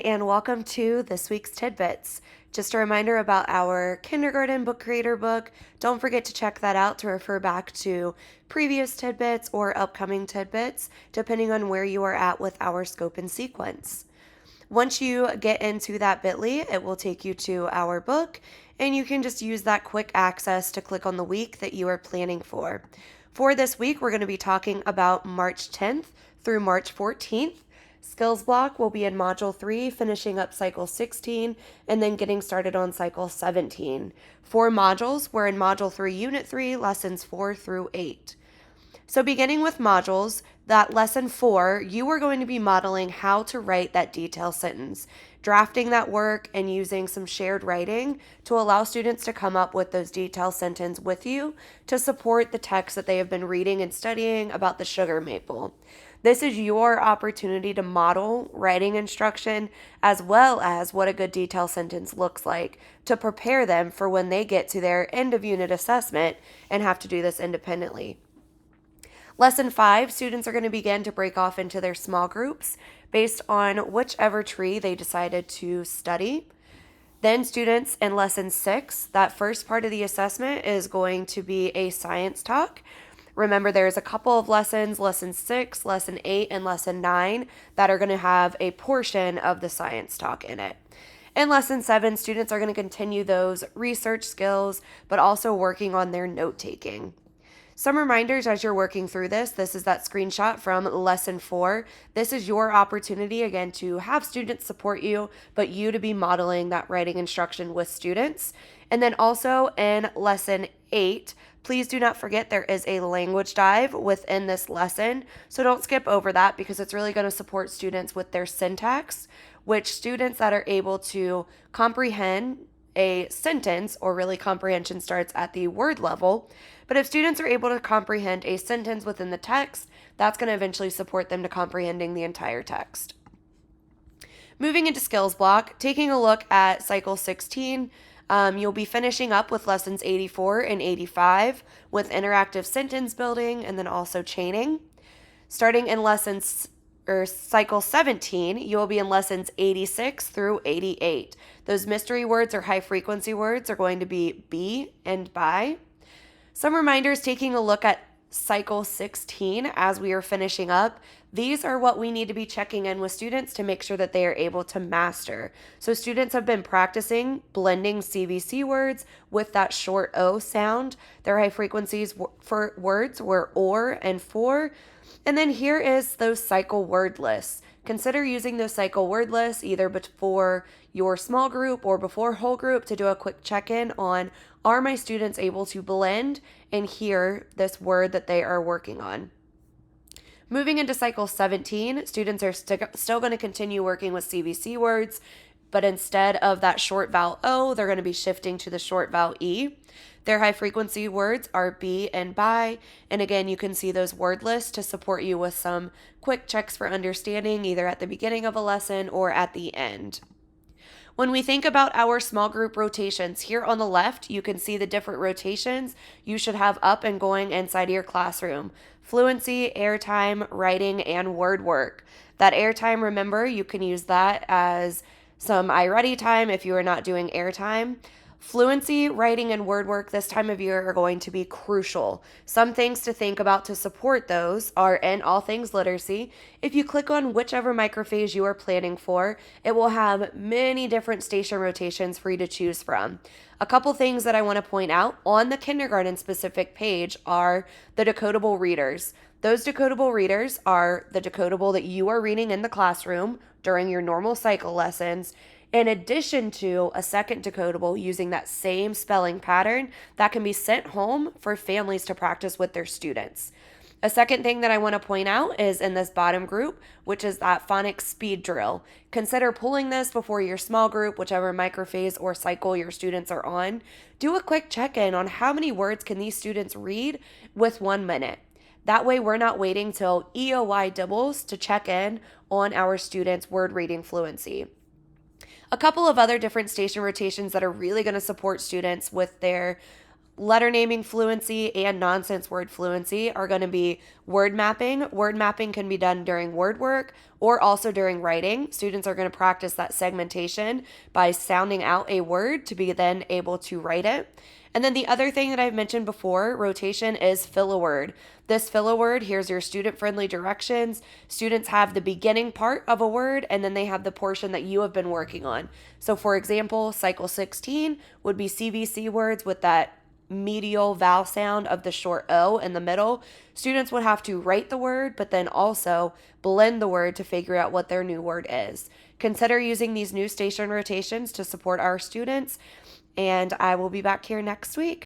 and welcome to this week's Tidbits. Just a reminder about our kindergarten book creator book. Don't forget to check that out to refer back to previous tidbits or upcoming tidbits, depending on where you are at with our scope and sequence. Once you get into that bit.ly, it will take you to our book, and you can just use that quick access to click on the week that you are planning for. For this week, we're going to be talking about March 10th through March 14th. Skills block will be in Module 3, finishing up Cycle 16, and then getting started on Cycle 17. 4 modules, we're in Module 3, Unit 3, Lessons 4 through 8. So beginning with modules, that Lesson 4, you are going to be modeling how to write that detailed sentence, drafting that work and using some shared writing to allow students to come up with those detailed sentences with you to support the text that they have been reading and studying about the sugar maple. This is your opportunity to model writing instruction as well as what a good detailed sentence looks like to prepare them for when they get to their end of unit assessment and have to do this independently. Lesson 5, students are going to begin to break off into their small groups based on whichever tree they decided to study. Then students in Lesson 6, that first part of the assessment is going to be a science talk. Remember, there's a couple of lessons, Lesson 6, Lesson 8, and Lesson 9, that are going to have a portion of the science talk in it. In Lesson 7, students are going to continue those research skills, but also working on their note-taking. Some reminders as you're working through this. This is that screenshot from Lesson 4. This is your opportunity, again, to have students support you, but you to be modeling that writing instruction with students. And then also in Lesson 8, please do not forget there is a language dive within this lesson. So don't skip over that because it's really going to support students with their syntax, which students that are able to comprehend a sentence, or really comprehension starts at the word level. But if students are able to comprehend a sentence within the text, that's going to eventually support them to comprehending the entire text. Moving into skills block, taking a look at Cycle 16, you'll be finishing up with Lessons 84 and 85 with interactive sentence building and then also chaining. Starting in Cycle 17, you will be in Lessons 86 through 88. Those mystery words or high frequency words are going to be and by. Some reminders taking a look at Cycle 16 as we are finishing up. These are what we need to be checking in with students to make sure that they are able to master. So students have been practicing blending CVC words with that short O sound. Their high frequencies for words were or and for. And then here is those cycle word lists. Consider using those cycle word lists either before your small group or before whole group to do a quick check-in on, are my students able to blend and hear this word that they are working on? Moving into Cycle 17, students are still going to continue working with CVC words, but instead of that short vowel O, they're going to be shifting to the short vowel E. Their high frequency words are be and by, and again, you can see those word lists to support you with some quick checks for understanding either at the beginning of a lesson or at the end. When we think about our small group rotations, here on the left, you can see the different rotations you should have up and going inside of your classroom. Fluency, airtime, writing, and word work. That airtime, remember, you can use that as some iReady time if you are not doing airtime. Fluency, writing, and word work this time of year are going to be crucial. Some things to think about to support those are in All Things Literacy. If you click on whichever microphase you are planning for, it will have many different station rotations for you to choose from. A couple things that I want to point out on the kindergarten specific page are the decodable readers. Those decodable readers are the decodable that you are reading in the classroom during your normal cycle lessons, in addition to a second decodable using that same spelling pattern that can be sent home for families to practice with their students. A second thing that I want to point out is in this bottom group, which is that phonics speed drill. Consider pulling this before your small group, whichever microphase or cycle your students are on. Do a quick check-in on how many words can these students read with 1 minute. That way we're not waiting till EOY doubles to check in on our students' word reading fluency. A couple of other different station rotations that are really going to support students with their letter naming fluency and nonsense word fluency are going to be word mapping. Word mapping can be done during word work or also during writing. Students are going to practice that segmentation by sounding out a word to be then able to write it. And then the other thing that I've mentioned before, rotation, is fill a word. This fill a word, here's your student-friendly directions. Students have the beginning part of a word, and then they have the portion that you have been working on. So for example, cycle 16 would be CVC words with that medial vowel sound of the short O in the middle. Students would have to write the word, but then also blend the word to figure out what their new word is. Consider using these new station rotations to support our students, and I will be back here next week.